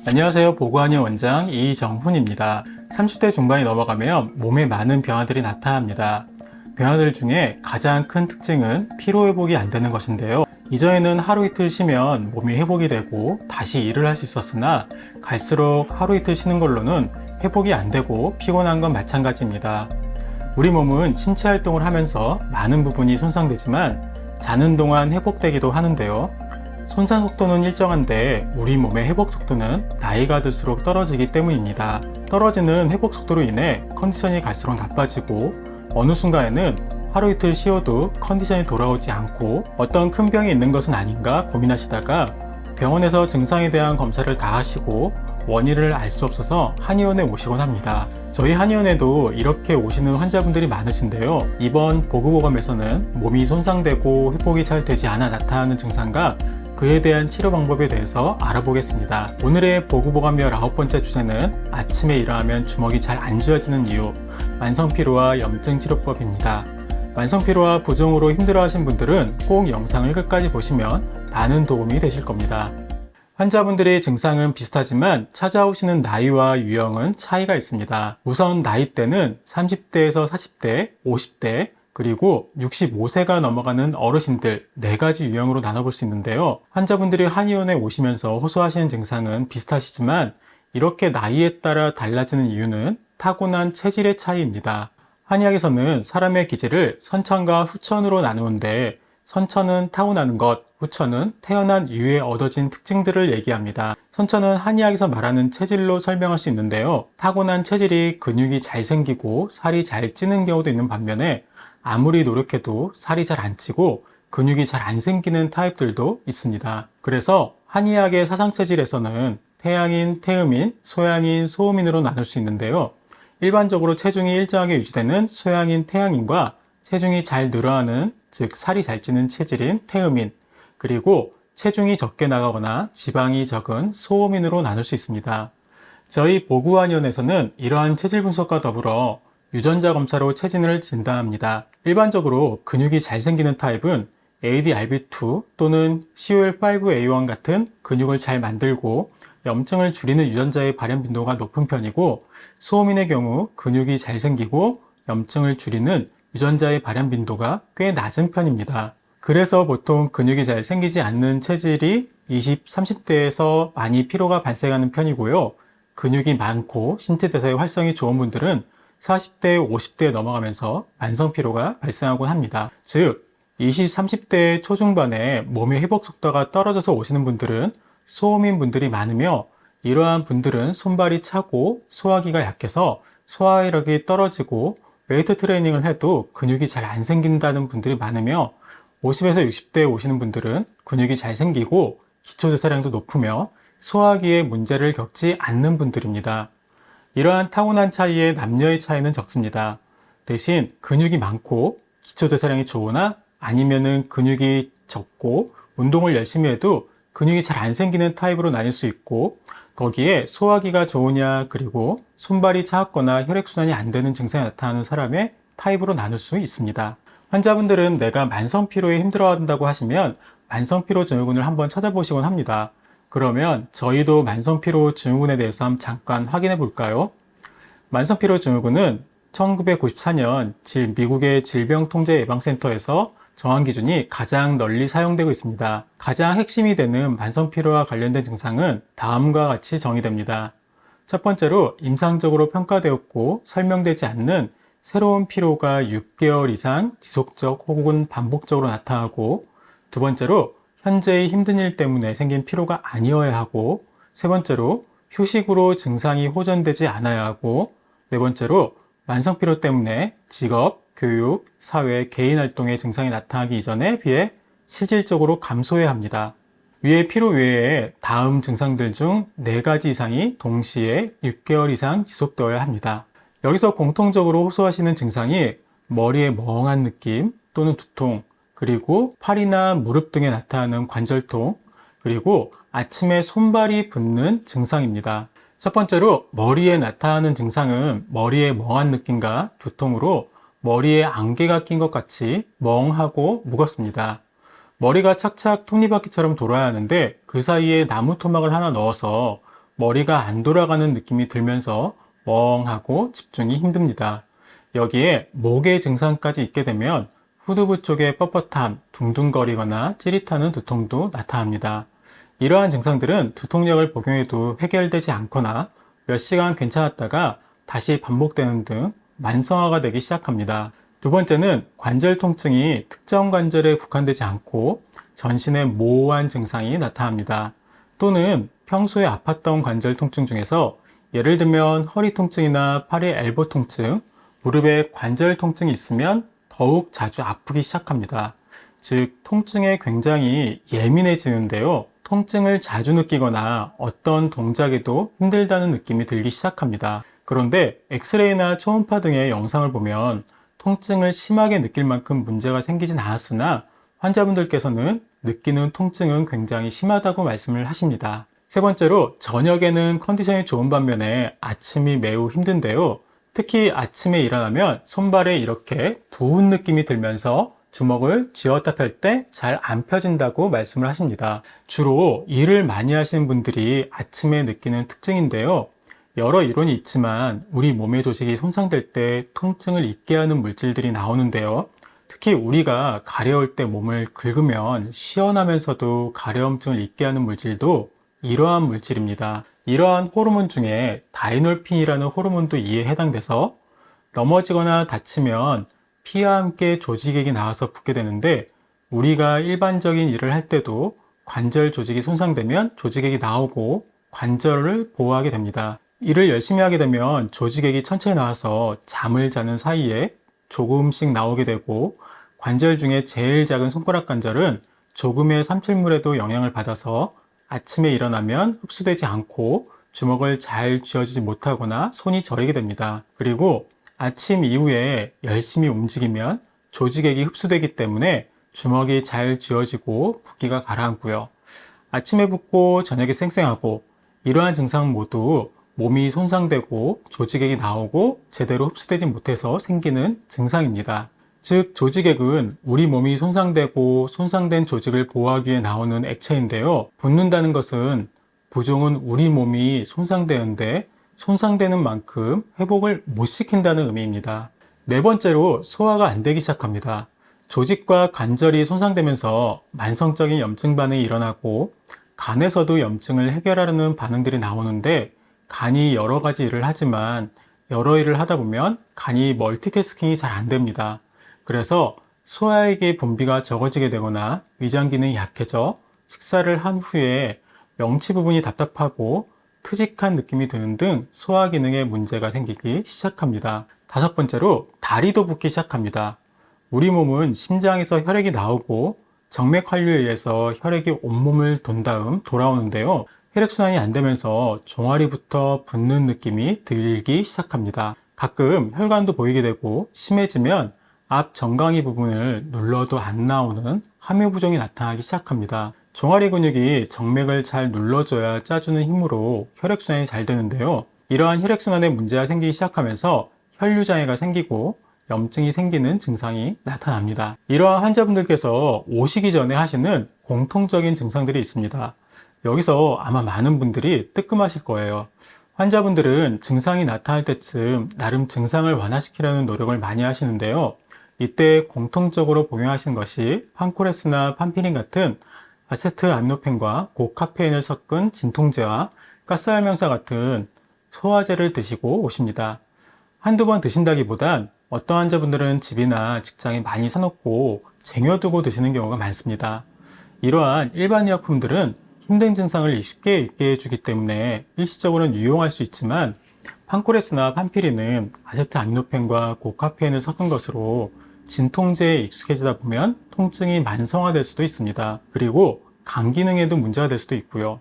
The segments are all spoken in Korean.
안녕하세요. 보고한의 원장 이정훈입니다. 30대 중반이 넘어가면 몸에 많은 변화들이 나타납니다. 변화들 중에 가장 큰 특징은 피로 회복이 안 되는 것인데요. 이전에는 하루 이틀 쉬면 몸이 회복이 되고 다시 일을 할 수 있었으나 갈수록 하루 이틀 쉬는 걸로는 회복이 안 되고 피곤한 건 마찬가지입니다. 우리 몸은 신체 활동을 하면서 많은 부분이 손상되지만 자는 동안 회복되기도 하는데요. 손상 속도는 일정한데 우리 몸의 회복 속도는 나이가 들수록 떨어지기 때문입니다. 떨어지는 회복 속도로 인해 컨디션이 갈수록 나빠지고 어느 순간에는 하루 이틀 쉬어도 컨디션이 돌아오지 않고 어떤 큰 병이 있는 것은 아닌가 고민하시다가 병원에서 증상에 대한 검사를 다 하시고 원인을 알 수 없어서 한의원에 오시곤 합니다. 저희 한의원에도 이렇게 오시는 환자분들이 많으신데요. 이번 보고보감에서는 몸이 손상되고 회복이 잘 되지 않아 나타나는 증상과 그에 대한 치료 방법에 대해서 알아보겠습니다. 오늘의 보고보감 19번째 주제는 아침에 일어나면 주먹이 잘 안 쥐어지는 이유, 만성피로와 염증 치료법입니다. 만성피로와 부종으로 힘들어하신 분들은 꼭 영상을 끝까지 보시면 많은 도움이 되실 겁니다. 환자분들의 증상은 비슷하지만 찾아오시는 나이와 유형은 차이가 있습니다. 우선 나이대는 30대에서 40대, 50대, 그리고 65세가 넘어가는 어르신들 4가지 유형으로 나눠볼 수 있는데요. 환자분들이 한의원에 오시면서 호소하시는 증상은 비슷하시지만 이렇게 나이에 따라 달라지는 이유는 타고난 체질의 차이입니다. 한의학에서는 사람의 기질을 선천과 후천으로 나누는데 선천은 타고나는 것, 후천은 태어난 이후에 얻어진 특징들을 얘기합니다. 선천은 한의학에서 말하는 체질로 설명할 수 있는데요. 타고난 체질이 근육이 잘 생기고 살이 잘 찌는 경우도 있는 반면에 아무리 노력해도 살이 잘 안 찌고 근육이 잘 안 생기는 타입들도 있습니다. 그래서 한의학의 사상체질에서는 태양인, 태음인, 소양인, 소음인으로 나눌 수 있는데요. 일반적으로 체중이 일정하게 유지되는 소양인, 태양인과 체중이 잘 늘어나는, 즉 살이 잘 찌는 체질인 태음인, 그리고 체중이 적게 나가거나 지방이 적은 소음인으로 나눌 수 있습니다. 저희 보구한의원에서는 이러한 체질 분석과 더불어 유전자 검사로 체질을 진단합니다. 일반적으로 근육이 잘 생기는 타입은 ADRB2 또는 COL5A1 같은 근육을 잘 만들고 염증을 줄이는 유전자의 발현 빈도가 높은 편이고, 소음인의 경우 근육이 잘 생기고 염증을 줄이는 유전자의 발현 빈도가 꽤 낮은 편입니다. 그래서 보통 근육이 잘 생기지 않는 체질이 20, 30대에서 많이 피로가 발생하는 편이고요. 근육이 많고 신체대사의 활성이 좋은 분들은 40대, 50대에 넘어가면서 만성피로가 발생하곤 합니다. 즉, 20, 30대 초중반에 몸의 회복 속도가 떨어져서 오시는 분들은 소음인 분들이 많으며, 이러한 분들은 손발이 차고 소화기가 약해서 소화력이 떨어지고 웨이트 트레이닝을 해도 근육이 잘 안 생긴다는 분들이 많으며, 50에서 60대에 오시는 분들은 근육이 잘 생기고 기초대사량도 높으며 소화기에 문제를 겪지 않는 분들입니다. 이러한 타고난 차이에 남녀의 차이는 적습니다. 대신 근육이 많고 기초대사량이 좋으나 아니면은 근육이 적고 운동을 열심히 해도 근육이 잘 안 생기는 타입으로 나뉠 수 있고, 거기에 소화기가 좋으냐 그리고 손발이 차갑거나 혈액순환이 안 되는 증상이 나타나는 사람의 타입으로 나눌 수 있습니다. 환자분들은 내가 만성피로에 힘들어한다고 하시면 만성피로 증후군을 한번 찾아보시곤 합니다. 그러면 저희도 만성피로 증후군에 대해서 한번 잠깐 확인해 볼까요? 만성피로 증후군은 1994년 미국의 질병통제예방센터에서 정한 기준이 가장 널리 사용되고 있습니다. 가장 핵심이 되는 만성피로와 관련된 증상은 다음과 같이 정의됩니다. 첫 번째로 임상적으로 평가되었고 설명되지 않는 새로운 피로가 6개월 이상 지속적 혹은 반복적으로 나타나고, 두 번째로 현재의 힘든 일 때문에 생긴 피로가 아니어야 하고, 세 번째로 휴식으로 증상이 호전되지 않아야 하고, 네 번째로 만성피로 때문에 직업, 교육, 사회, 개인 활동의 증상이 나타나기 이전에 비해 실질적으로 감소해야 합니다. 위의 피로 외에 다음 증상들 중 4가지 이상이 동시에 6개월 이상 지속되어야 합니다. 여기서 공통적으로 호소하시는 증상이 머리에 멍한 느낌 또는 두통, 그리고 팔이나 무릎 등에 나타나는 관절통, 그리고 아침에 손발이 붓는 증상입니다. 첫 번째로 머리에 나타나는 증상은 머리에 멍한 느낌과 두통으로 머리에 안개가 낀 것 같이 멍하고 무겁습니다. 머리가 착착 톱니바퀴처럼 돌아야 하는데 그 사이에 나무 토막을 하나 넣어서 머리가 안 돌아가는 느낌이 들면서 멍하고 집중이 힘듭니다. 여기에 목의 증상까지 있게 되면 후두부 쪽의 뻣뻣함, 둥둥거리거나 찌릿하는 두통도 나타납니다. 이러한 증상들은 두통약을 복용해도 해결되지 않거나 몇 시간 괜찮았다가 다시 반복되는 등 만성화가 되기 시작합니다. 두 번째는 관절 통증이 특정 관절에 국한되지 않고 전신의 모호한 증상이 나타납니다. 또는 평소에 아팠던 관절 통증 중에서 예를 들면 허리 통증이나 팔의 엘보 통증, 무릎에 관절 통증이 있으면 더욱 자주 아프기 시작합니다. 즉, 통증에 굉장히 예민해지는데요. 통증을 자주 느끼거나 어떤 동작에도 힘들다는 느낌이 들기 시작합니다. 그런데 엑스레이나 초음파 등의 영상을 보면 통증을 심하게 느낄 만큼 문제가 생기진 않았으나 환자분들께서는 느끼는 통증은 굉장히 심하다고 말씀을 하십니다. 세 번째로, 저녁에는 컨디션이 좋은 반면에 아침이 매우 힘든데요. 특히 아침에 일어나면 손발에 이렇게 부은 느낌이 들면서 주먹을 쥐었다 펼 때 잘 안 펴진다고 말씀을 하십니다. 주로 일을 많이 하시는 분들이 아침에 느끼는 특징인데요. 여러 이론이 있지만 우리 몸의 조직이 손상될 때 통증을 잊게 하는 물질들이 나오는데요. 특히 우리가 가려울 때 몸을 긁으면 시원하면서도 가려움증을 잊게 하는 물질도 이러한 물질입니다. 이러한 호르몬 중에 다이놀핀이라는 호르몬도 이에 해당돼서 넘어지거나 다치면 피와 함께 조직액이 나와서 붓게 되는데, 우리가 일반적인 일을 할 때도 관절 조직이 손상되면 조직액이 나오고 관절을 보호하게 됩니다. 일을 열심히 하게 되면 조직액이 천천히 나와서 잠을 자는 사이에 조금씩 나오게 되고, 관절 중에 제일 작은 손가락 관절은 조금의 삼칠물에도 영향을 받아서 아침에 일어나면 흡수되지 않고 주먹을 잘 쥐어지지 못하거나 손이 저리게 됩니다. 그리고 아침 이후에 열심히 움직이면 조직액이 흡수되기 때문에 주먹이 잘 쥐어지고 붓기가 가라앉고요. 아침에 붓고 저녁에 쌩쌩하고, 이러한 증상은 모두 몸이 손상되고 조직액이 나오고 제대로 흡수되지 못해서 생기는 증상입니다. 즉, 조직액은 우리 몸이 손상되고 손상된 조직을 보호하기 위해 나오는 액체인데요. 붓는다는 것은 부종은 우리 몸이 손상되는데 손상되는 만큼 회복을 못 시킨다는 의미입니다. 네 번째로, 소화가 안 되기 시작합니다. 조직과 관절이 손상되면서 만성적인 염증 반응이 일어나고 간에서도 염증을 해결하려는 반응들이 나오는데, 간이 여러 가지 일을 하지만 여러 일을 하다 보면 간이 멀티태스킹이 잘 안 됩니다. 그래서 소화액의 분비가 적어지게 되거나 위장 기능이 약해져 식사를 한 후에 명치 부분이 답답하고 트직한 느낌이 드는 등 소화 기능에 문제가 생기기 시작합니다. 다섯 번째로, 다리도 붓기 시작합니다. 우리 몸은 심장에서 혈액이 나오고 정맥 환류에 의해서 혈액이 온몸을 돈 다음 돌아오는데요. 혈액순환이 안 되면서 종아리부터 붓는 느낌이 들기 시작합니다. 가끔 혈관도 보이게 되고 심해지면 앞 정강이 부분을 눌러도 안 나오는 함유 부종이 나타나기 시작합니다. 종아리 근육이 정맥을 잘 눌러줘야 짜주는 힘으로 혈액순환이 잘 되는데요. 이러한 혈액순환에 문제가 생기기 시작하면서 혈류장애가 생기고 염증이 생기는 증상이 나타납니다. 이러한 환자분들께서 오시기 전에 하시는 공통적인 증상들이 있습니다. 여기서 아마 많은 분들이 뜨끔하실 거예요. 환자분들은 증상이 나타날 때쯤 나름 증상을 완화시키려는 노력을 많이 하시는데요. 이때 공통적으로 복용하시는 것이 판코레스나 판피린 같은 아세트암노펜과 고카페인을 섞은 진통제와 가스활명사 같은 소화제를 드시고 오십니다. 한두 번 드신다기보단 어떤 환자분들은 집이나 직장에 많이 사놓고 쟁여두고 드시는 경우가 많습니다. 이러한 일반 의약품들은 힘든 증상을 쉽게 잊게 해주기 때문에 일시적으로는 유용할 수 있지만, 판코레스나 판피린은 아세트암노펜과 고카페인을 섞은 것으로 진통제에 익숙해지다 보면 통증이 만성화될 수도 있습니다. 그리고 간 기능에도 문제가 될 수도 있고요.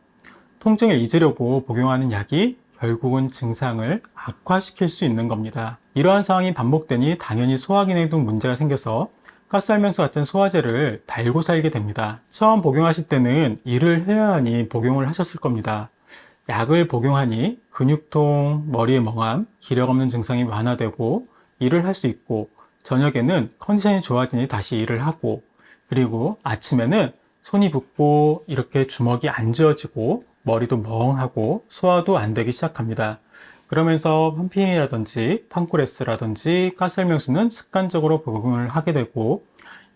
통증을 잊으려고 복용하는 약이 결국은 증상을 악화시킬 수 있는 겁니다. 이러한 상황이 반복되니 당연히 소화 기능에도 문제가 생겨서 가스활명수 같은 소화제를 달고 살게 됩니다. 처음 복용하실 때는 일을 해야 하니 복용을 하셨을 겁니다. 약을 복용하니 근육통, 머리의 멍함, 기력 없는 증상이 완화되고 일을 할 수 있고, 저녁에는 컨디션이 좋아지니 다시 일을 하고, 그리고 아침에는 손이 붓고 이렇게 주먹이 안 쥐어지고 머리도 멍하고 소화도 안 되기 시작합니다. 그러면서 판피린이라든지 판코레스라든지 가스헬명수는 습관적으로 복용을 하게 되고,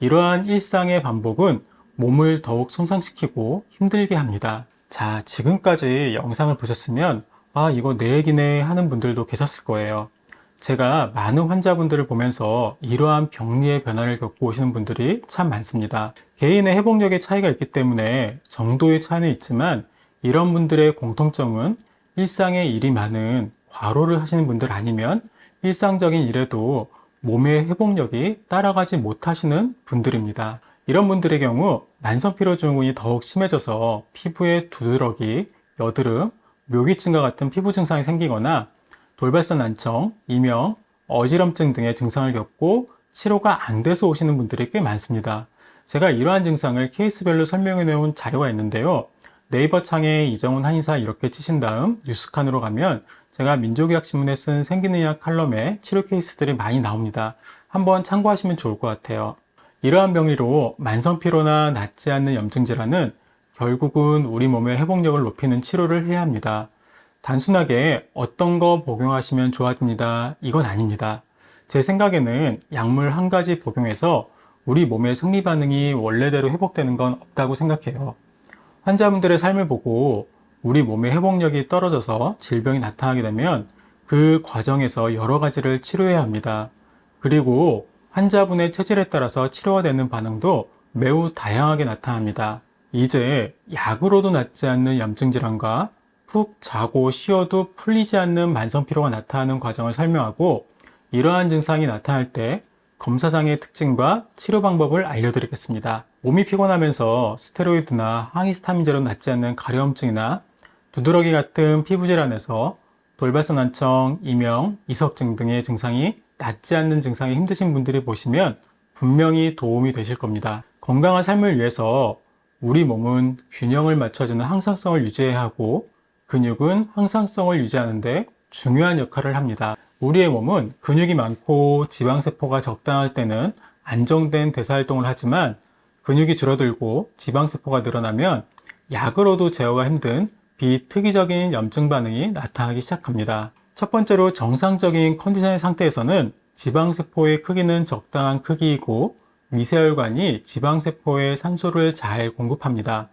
이러한 일상의 반복은 몸을 더욱 손상시키고 힘들게 합니다. 자, 지금까지 영상을 보셨으면 이거 내 얘기네 하는 분들도 계셨을 거예요. 제가 많은 환자분들을 보면서 이러한 병리의 변화를 겪고 오시는 분들이 참 많습니다. 개인의 회복력의 차이가 있기 때문에 정도의 차이는 있지만, 이런 분들의 공통점은 일상에 일이 많은 과로를 하시는 분들 아니면 일상적인 일에도 몸의 회복력이 따라가지 못하시는 분들입니다. 이런 분들의 경우 만성피로증후군이 더욱 심해져서 피부에 두드러기, 여드름, 묘기증과 같은 피부 증상이 생기거나 돌발성 난청, 이명, 어지럼증 등의 증상을 겪고 치료가 안 돼서 오시는 분들이 꽤 많습니다. 제가 이러한 증상을 케이스별로 설명해 놓은 자료가 있는데요. 네이버 창에 이정훈 한의사 이렇게 치신 다음 뉴스칸으로 가면 제가 민족의학신문에 쓴 생기는 의학 칼럼에 치료 케이스들이 많이 나옵니다. 한번 참고하시면 좋을 것 같아요. 이러한 병리로 만성피로나 낫지 않는 염증 질환은 결국은 우리 몸의 회복력을 높이는 치료를 해야 합니다. 단순하게 어떤 거 복용하시면 좋아집니다, 이건 아닙니다. 제 생각에는 약물 한 가지 복용해서 우리 몸의 생리 반응이 원래대로 회복되는 건 없다고 생각해요. 환자분들의 삶을 보고 우리 몸의 회복력이 떨어져서 질병이 나타나게 되면 그 과정에서 여러 가지를 치료해야 합니다. 그리고 환자분의 체질에 따라서 치료가 되는 반응도 매우 다양하게 나타납니다. 이제 약으로도 낫지 않는 염증 질환과 푹 자고 쉬어도 풀리지 않는 만성피로가 나타나는 과정을 설명하고, 이러한 증상이 나타날 때 검사상의 특징과 치료 방법을 알려드리겠습니다. 몸이 피곤하면서 스테로이드나 항히스타민제로 낫지 않는 가려움증이나 두드러기 같은 피부질환에서 돌발성 난청, 이명, 이석증 등의 증상이 낫지 않는 증상이 힘드신 분들이 보시면 분명히 도움이 되실 겁니다. 건강한 삶을 위해서 우리 몸은 균형을 맞춰주는 항상성을 유지해야 하고, 근육은 항상성을 유지하는데 중요한 역할을 합니다. 우리의 몸은 근육이 많고 지방세포가 적당할 때는 안정된 대사활동을 하지만, 근육이 줄어들고 지방세포가 늘어나면 약으로도 제어가 힘든 비특이적인 염증 반응이 나타나기 시작합니다. 첫 번째로 정상적인 컨디션의 상태에서는 지방세포의 크기는 적당한 크기이고 미세혈관이 지방세포에 산소를 잘 공급합니다.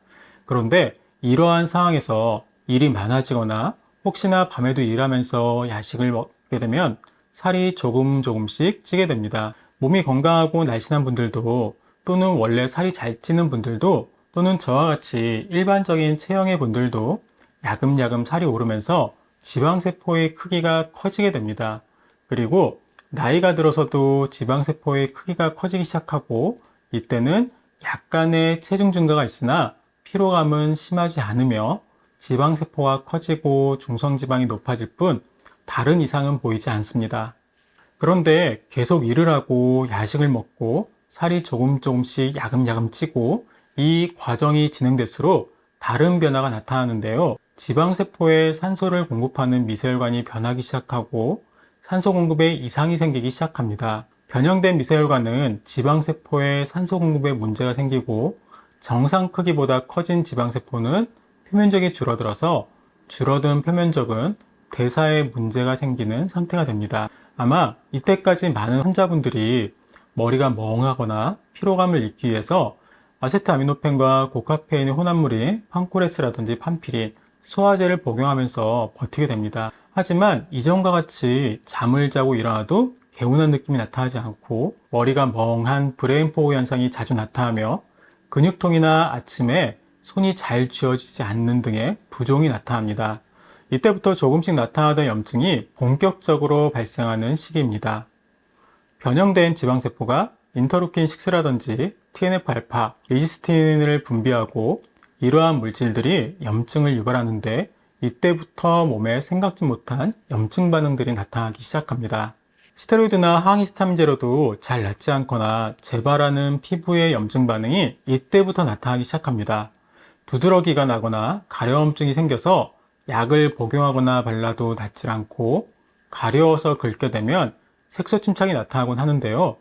그런데 이러한 상황에서 일이 많아지거나 혹시나 밤에도 일하면서 야식을 먹게 되면 살이 조금씩 찌게 됩니다. 몸이 건강하고 날씬한 분들도, 또는 원래 살이 잘 찌는 분들도, 또는 저와 같이 일반적인 체형의 분들도 야금야금 살이 오르면서 지방세포의 크기가 커지게 됩니다. 그리고 나이가 들어서도 지방세포의 크기가 커지기 시작하고, 이때는 약간의 체중 증가가 있으나 피로감은 심하지 않으며 지방세포가 커지고 중성지방이 높아질 뿐 다른 이상은 보이지 않습니다. 그런데 계속 일을 하고 야식을 먹고 살이 조금씩 야금야금 찌고 이 과정이 진행될수록 다른 변화가 나타나는데요. 지방세포에 산소를 공급하는 미세혈관이 변하기 시작하고 산소 공급에 이상이 생기기 시작합니다. 변형된 미세혈관은 지방세포에 산소 공급에 문제가 생기고, 정상 크기보다 커진 지방세포는 표면적이 줄어들어서 줄어든 표면적은 대사에 문제가 생기는 상태가 됩니다. 아마 이때까지 많은 환자분들이 머리가 멍하거나 피로감을 잊기 위해서 아세트아미노펜과 고카페인의 혼합물인 판코레스라든지 판피린, 소화제를 복용하면서 버티게 됩니다. 하지만 이전과 같이 잠을 자고 일어나도 개운한 느낌이 나타나지 않고 머리가 멍한 브레인포그 현상이 자주 나타나며 근육통이나 아침에 손이 잘 쥐어지지 않는 등의 부종이 나타납니다. 이때부터 조금씩 나타나던 염증이 본격적으로 발생하는 시기입니다. 변형된 지방세포가 인터루킨6라든지 TNF-알파, 리지스틴을 분비하고 이러한 물질들이 염증을 유발하는데, 이때부터 몸에 생각지 못한 염증 반응들이 나타나기 시작합니다. 스테로이드나 항히스타민제로도 잘 낫지 않거나 재발하는 피부의 염증 반응이 이때부터 나타나기 시작합니다. 두드러기가 나거나 가려움증이 생겨서 약을 복용하거나 발라도 낫지 않고 가려워서 긁게 되면 색소 침착이 나타나곤 하는데요.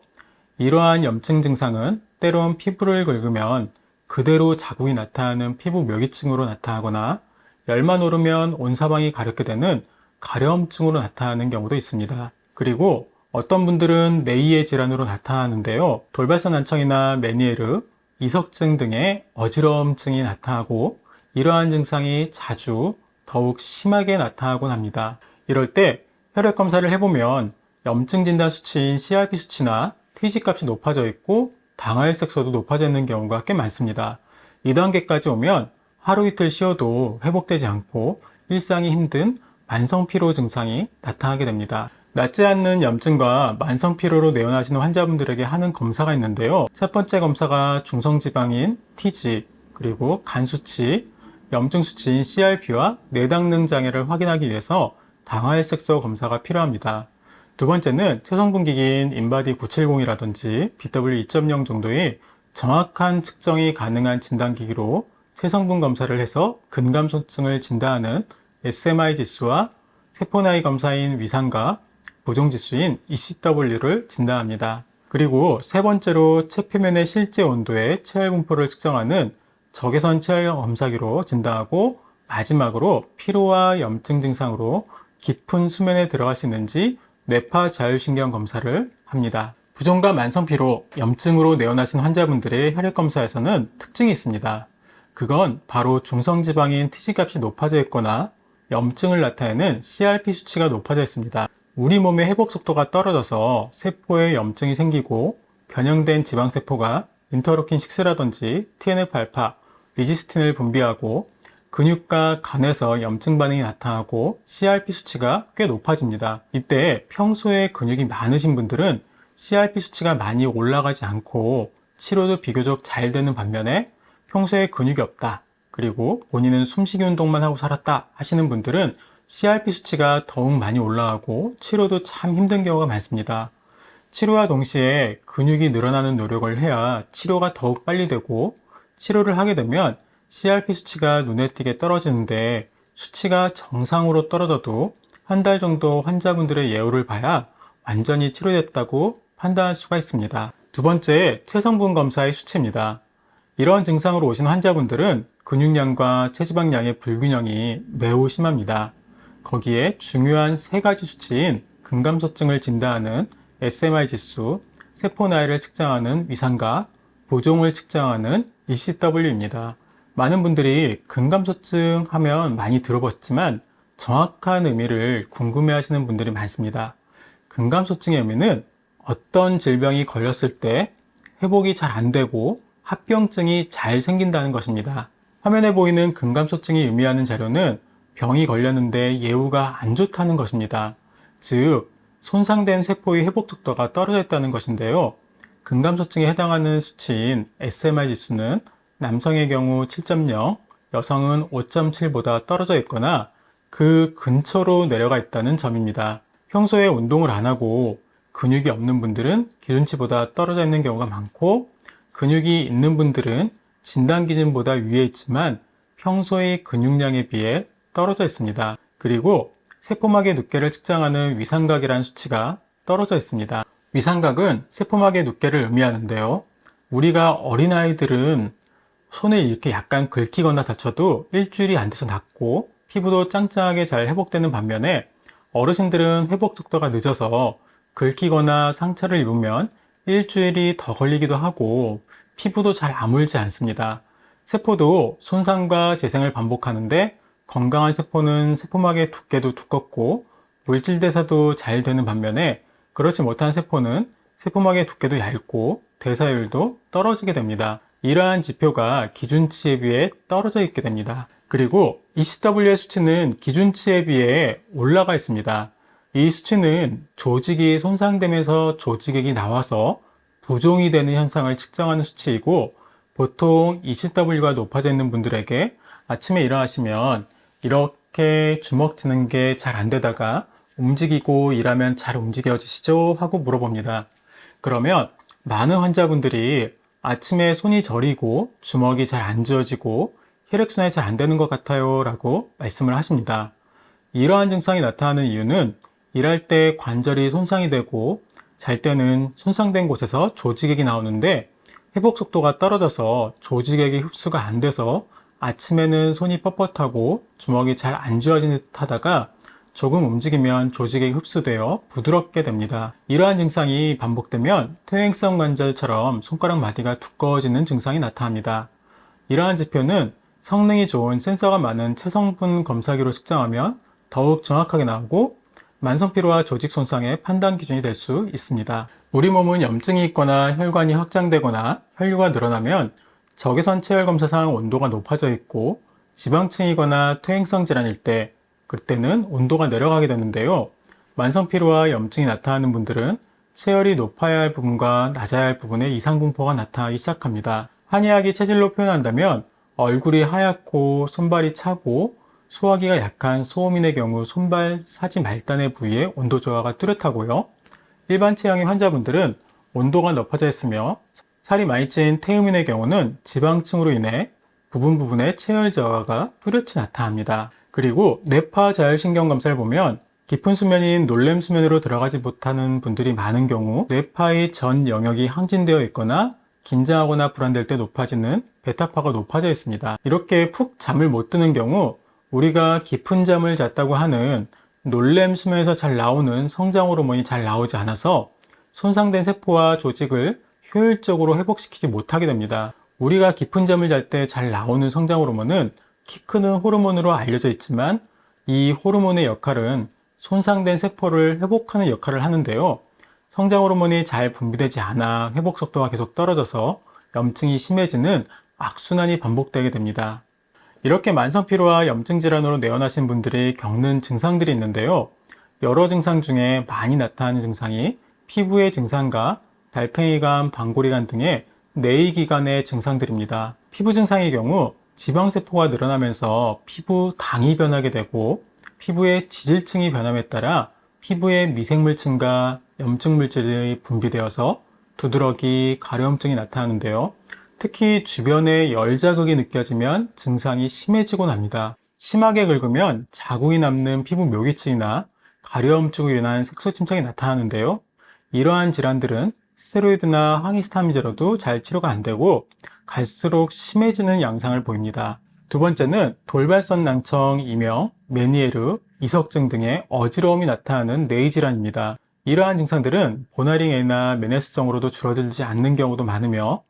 이러한 염증 증상은 때론 피부를 긁으면 그대로 자국이 나타나는 피부 묘기증으로 나타나거나 열만 오르면 온 사방이 가렵게 되는 가려움증으로 나타나는 경우도 있습니다. 그리고 어떤 분들은 뇌이의 질환으로 나타나는데요. 돌발성 난청이나 메니에르, 이석증 등의 어지러움증이 나타나고 이러한 증상이 자주 더욱 심하게 나타나곤 합니다. 이럴 때 혈액 검사를 해보면 염증 진단 수치인 CRP 수치나 TG 값이 높아져 있고 당화혈색소도 높아져 있는 경우가 꽤 많습니다. 이 단계까지 오면 하루 이틀 쉬어도 회복되지 않고 일상이 힘든 만성피로 증상이 나타나게 됩니다. 낫지 않는 염증과 만성피로로 내원하시는 환자분들에게 하는 검사가 있는데요. 첫 번째 검사가 중성지방인 TG, 그리고 간 수치, 염증 수치인 CRP와 뇌당능 장애를 확인하기 위해서 당화혈색소 검사가 필요합니다. 두 번째는 체성분기기인 인바디 970이라든지 BW 2.0 정도의 정확한 측정이 가능한 진단기기로 체성분 검사를 해서 근감소증을 진단하는 SMI 지수와 세포 나이 검사인 위상과 부종 지수인 ECW를 진단합니다. 그리고 세 번째로 체표면의 실제 온도의 체열 분포를 측정하는 적외선 체열 검사기로 진단하고 마지막으로 피로와 염증 증상으로 깊은 수면에 들어갈 수 있는지 뇌파 자율신경 검사를 합니다. 부종과 만성피로, 염증으로 내원하신 환자분들의 혈액검사에서는 특징이 있습니다. 그건 바로 중성지방인 TG값이 높아져 있거나 염증을 나타내는 CRP 수치가 높아져 있습니다. 우리 몸의 회복 속도가 떨어져서 세포에 염증이 생기고 변형된 지방세포가 인터루킨6라든지 TNF-알파, 리지스틴을 분비하고 근육과 간에서 염증 반응이 나타나고 CRP 수치가 꽤 높아집니다. 이때 평소에 근육이 많으신 분들은 CRP 수치가 많이 올라가지 않고 치료도 비교적 잘 되는 반면에 평소에 근육이 없다, 그리고 본인은 숨쉬기 운동만 하고 살았다 하시는 분들은 CRP 수치가 더욱 많이 올라가고 치료도 참 힘든 경우가 많습니다. 치료와 동시에 근육이 늘어나는 노력을 해야 치료가 더욱 빨리 되고 치료를 하게 되면 CRP 수치가 눈에 띄게 떨어지는데 수치가 정상으로 떨어져도 한 달 정도 환자분들의 예후를 봐야 완전히 치료됐다고 판단할 수가 있습니다. 두 번째, 체성분 검사의 수치입니다. 이런 증상으로 오신 환자분들은 근육량과 체지방량의 불균형이 매우 심합니다. 거기에 중요한 세 가지 수치인 근감소증을 진단하는 SMI 지수, 세포 나이를 측정하는 위상과 보종을 측정하는 ECW입니다. 많은 분들이 근감소증 하면 많이 들어보셨지만 정확한 의미를 궁금해하시는 분들이 많습니다. 근감소증의 의미는 어떤 질병이 걸렸을 때 회복이 잘 안 되고 합병증이 잘 생긴다는 것입니다. 화면에 보이는 근감소증이 의미하는 자료는 병이 걸렸는데 예후가 안 좋다는 것입니다. 즉, 손상된 세포의 회복 속도가 떨어져 있다는 것인데요. 근감소증에 해당하는 수치인 SMI 지수는 남성의 경우 7.0, 여성은 5.7보다 떨어져 있거나 그 근처로 내려가 있다는 점입니다. 평소에 운동을 안 하고 근육이 없는 분들은 기준치보다 떨어져 있는 경우가 많고, 근육이 있는 분들은 진단 기준보다 위에 있지만 평소의 근육량에 비해 떨어져 있습니다. 그리고 세포막의 두께를 측정하는 위상각이라는 수치가 떨어져 있습니다. 위상각은 세포막의 두께를 의미하는데요. 우리가 어린아이들은 손을 이렇게 약간 긁히거나 다쳐도 일주일이 안 돼서 낫고 피부도 짱짱하게 잘 회복되는 반면에 어르신들은 회복 속도가 늦어서 긁히거나 상처를 입으면 일주일이 더 걸리기도 하고 피부도 잘 아물지 않습니다. 세포도 손상과 재생을 반복하는데 건강한 세포는 세포막의 두께도 두껍고 물질 대사도 잘 되는 반면에 그렇지 못한 세포는 세포막의 두께도 얇고 대사율도 떨어지게 됩니다. 이러한 지표가 기준치에 비해 떨어져 있게 됩니다. 그리고 ECW의 수치는 기준치에 비해 올라가 있습니다. 이 수치는 조직이 손상되면서 조직액이 나와서 부종이 되는 현상을 측정하는 수치이고, 보통 ECW가 높아져 있는 분들에게 아침에 일어나시면 이렇게 주먹 쥐는 게 잘 안 되다가 움직이고 일하면 잘 움직여지시죠? 하고 물어봅니다. 그러면 많은 환자분들이 아침에 손이 저리고 주먹이 잘 안 쥐어지고 혈액순환이 잘 안 되는 것 같아요 라고 말씀을 하십니다. 이러한 증상이 나타나는 이유는 일할 때 관절이 손상이 되고 잘 때는 손상된 곳에서 조직액이 나오는데 회복 속도가 떨어져서 조직액이 흡수가 안 돼서 아침에는 손이 뻣뻣하고 주먹이 잘 안 쥐어지는 듯 하다가 조금 움직이면 조직에 흡수되어 부드럽게 됩니다. 이러한 증상이 반복되면 퇴행성 관절처럼 손가락 마디가 두꺼워지는 증상이 나타납니다. 이러한 지표는 성능이 좋은 센서가 많은 체성분 검사기로 측정하면 더욱 정확하게 나오고 만성피로와 조직 손상의 판단 기준이 될 수 있습니다. 우리 몸은 염증이 있거나 혈관이 확장되거나 혈류가 늘어나면 적외선 체열 검사상 온도가 높아져 있고 지방층이거나 퇴행성 질환일 때 그때는 온도가 내려가게 되는데요. 만성피로와 염증이 나타나는 분들은 체열이 높아야 할 부분과 낮아야 할 부분에 이상분포가 나타나기 시작합니다. 한의학이 체질로 표현한다면 얼굴이 하얗고 손발이 차고 소화기가 약한 소음인의 경우 손발, 사지 말단의 부위에 온도 저하가 뚜렷하고요. 일반 체형의 환자분들은 온도가 높아져 있으며 살이 많이 찐 태음인의 경우는 지방층으로 인해 부분에 체열 저하가 뚜렷이 나타납니다. 그리고 뇌파 자율신경 검사를 보면 깊은 수면인 놀렘 수면으로 들어가지 못하는 분들이 많은 경우 뇌파의 전 영역이 항진되어 있거나 긴장하거나 불안될 때 높아지는 베타파가 높아져 있습니다. 이렇게 푹 잠을 못 드는 경우 우리가 깊은 잠을 잤다고 하는 놀렘 수면에서 잘 나오는 성장 호르몬이 잘 나오지 않아서 손상된 세포와 조직을 효율적으로 회복시키지 못하게 됩니다. 우리가 깊은 잠을 잘 때 잘 나오는 성장 호르몬은 키 크는 호르몬으로 알려져 있지만 이 호르몬의 역할은 손상된 세포를 회복하는 역할을 하는데요. 성장 호르몬이 잘 분비되지 않아 회복 속도가 계속 떨어져서 염증이 심해지는 악순환이 반복되게 됩니다. 이렇게 만성피로와 염증 질환으로 내원하신 분들이 겪는 증상들이 있는데요. 여러 증상 중에 많이 나타나는 증상이 피부의 증상과 달팽이관, 방골이관 등의 내이기관의 증상들입니다. 피부 증상의 경우 지방세포가 늘어나면서 피부 당이 변하게 되고 피부의 지질층이 변함에 따라 피부의 미생물층과 염증물질이 분비되어서 두드러기, 가려움증이 나타나는데요. 특히 주변에 열자극이 느껴지면 증상이 심해지곤 합니다. 심하게 긁으면 자국이 남는 피부 묘기층이나 가려움증으로 인한 색소 침착이 나타나는데요. 이러한 질환들은 스테로이드나 항히스타민제로도 잘 치료가 안 되고 갈수록 심해지는 양상을 보입니다. 두 번째는 돌발성 낭청, 이명, 메니에르, 이석증 등의 어지러움이 나타나는 뇌의 질환입니다. 이러한 증상들은 보나링에나 메네스성으로도 줄어들지 않는 경우도 많으며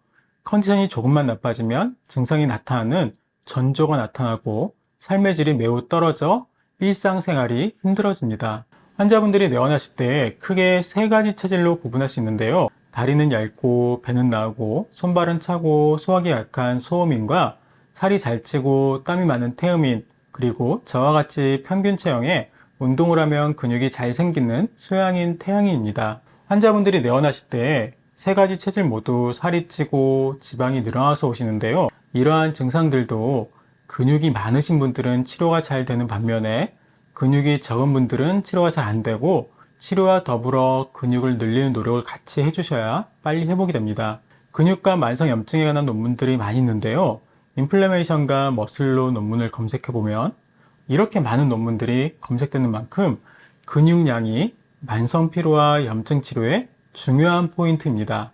컨디션이 조금만 나빠지면 증상이 나타나는 전조가 나타나고 삶의 질이 매우 떨어져 일상생활이 힘들어집니다. 환자분들이 내원하실 때 크게 세 가지 체질로 구분할 수 있는데요. 다리는 얇고 배는 나오고 손발은 차고 소화기 약한 소음인과 살이 잘 찌고 땀이 많은 태음인, 그리고 저와 같이 평균 체형에 운동을 하면 근육이 잘 생기는 소양인 태양인입니다. 환자분들이 내원하실 때 세 가지 체질 모두 살이 찌고 지방이 늘어나서 오시는데요. 이러한 증상들도 근육이 많으신 분들은 치료가 잘 되는 반면에 근육이 적은 분들은 치료가 잘 안 되고 치료와 더불어 근육을 늘리는 노력을 같이 해주셔야 빨리 회복이 됩니다. 근육과 만성 염증에 관한 논문들이 많이 있는데요. 인플레메이션과 머슬로 논문을 검색해보면 이렇게 많은 논문들이 검색되는 만큼 근육량이 만성 피로와 염증 치료의 중요한 포인트입니다.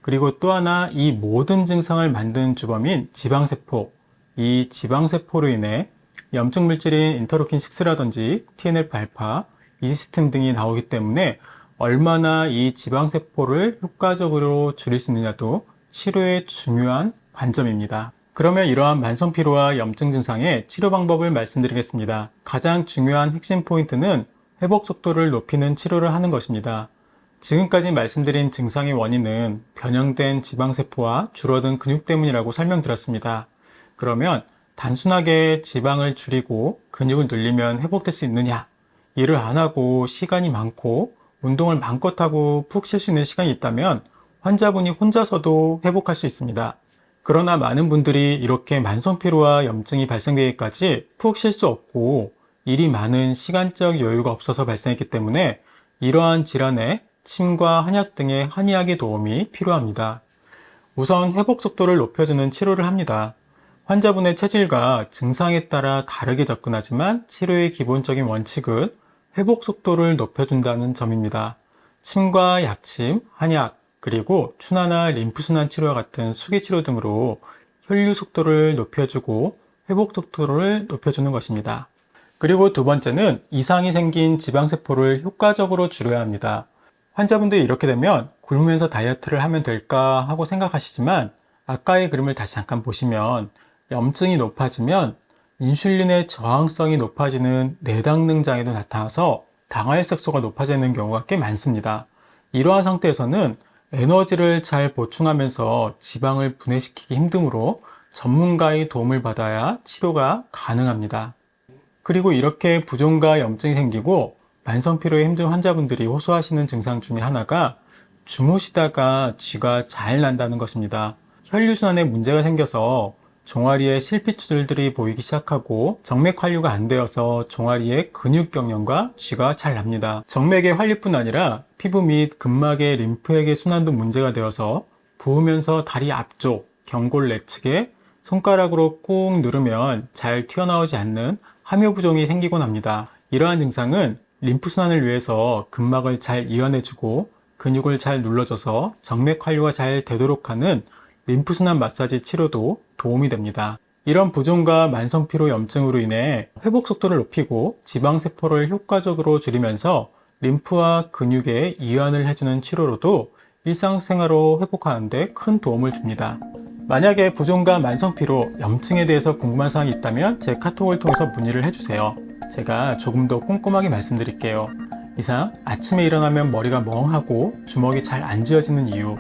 그리고 또 하나 이 모든 증상을 만든 주범인 지방세포, 이 지방세포로 인해 염증 물질인 인터루킨6라든지 TNF-알파, 이지스틴 등이 나오기 때문에 얼마나 이 지방세포를 효과적으로 줄일 수 있느냐도 치료의 중요한 관점입니다. 그러면 이러한 만성피로와 염증 증상의 치료 방법을 말씀드리겠습니다. 가장 중요한 핵심 포인트는 회복 속도를 높이는 치료를 하는 것입니다. 지금까지 말씀드린 증상의 원인은 변형된 지방세포와 줄어든 근육 때문이라고 설명드렸습니다. 그러면 단순하게 지방을 줄이고 근육을 늘리면 회복될 수 있느냐? 일을 안 하고 시간이 많고 운동을 마음껏 하고 푹 쉴 수 있는 시간이 있다면 환자분이 혼자서도 회복할 수 있습니다. 그러나 많은 분들이 이렇게 만성피로와 염증이 발생되기까지 푹 쉴 수 없고 일이 많은 시간적 여유가 없어서 발생했기 때문에 이러한 질환에 침과 한약 등의 한의학의 도움이 필요합니다. 우선 회복 속도를 높여주는 치료를 합니다. 환자분의 체질과 증상에 따라 다르게 접근하지만 치료의 기본적인 원칙은 회복 속도를 높여준다는 점입니다. 침과 약침, 한약, 그리고 추나나 림프순환 치료와 같은 수기치료 등으로 혈류 속도를 높여주고 회복 속도를 높여주는 것입니다. 그리고 두 번째는 이상이 생긴 지방세포를 효과적으로 줄여야 합니다. 환자분들이 이렇게 되면 굶으면서 다이어트를 하면 될까 하고 생각하시지만 아까의 그림을 다시 잠깐 보시면 염증이 높아지면 인슐린의 저항성이 높아지는 내당능 장애도 나타나서 당화혈색소가 높아지는 경우가 꽤 많습니다. 이러한 상태에서는 에너지를 잘 보충하면서 지방을 분해시키기 힘드므로 전문가의 도움을 받아야 치료가 가능합니다. 그리고 이렇게 부종과 염증이 생기고 만성피로에 힘든 환자분들이 호소하시는 증상 중에 하나가 주무시다가 쥐가 잘 난다는 것입니다. 혈류순환에 문제가 생겨서 종아리에 실핏줄들이 보이기 시작하고 정맥 환류가 안 되어서 종아리에 근육경련과 쥐가 잘 납니다. 정맥의 환류뿐 아니라 피부 및 근막의 림프액의 순환도 문제가 되어서 부으면서 다리 앞쪽, 경골 내측에 손가락으로 꾹 누르면 잘 튀어나오지 않는 함유부종이 생기곤 합니다. 이러한 증상은 림프순환을 위해서 근막을 잘 이완해주고 근육을 잘 눌러줘서 정맥 환류가 잘 되도록 하는 림프순환 마사지 치료도 도움이 됩니다. 이런 부종과 만성피로 염증으로 인해 회복 속도를 높이고 지방세포를 효과적으로 줄이면서 림프와 근육의 이완을 해주는 치료로도 일상생활로 회복하는 데 큰 도움을 줍니다. 만약에 부종과 만성피로, 염증에 대해서 궁금한 사항이 있다면 제 카톡을 통해서 문의를 해주세요. 제가 조금 더 꼼꼼하게 말씀드릴게요. 이상 아침에 일어나면 머리가 멍하고 주먹이 잘 안 쥐어지는 이유,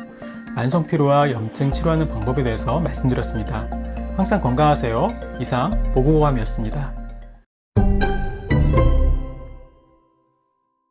만성피로와 염증 치료하는 방법에 대해서 말씀드렸습니다. 항상 건강하세요. 이상 보고보감이었습니다.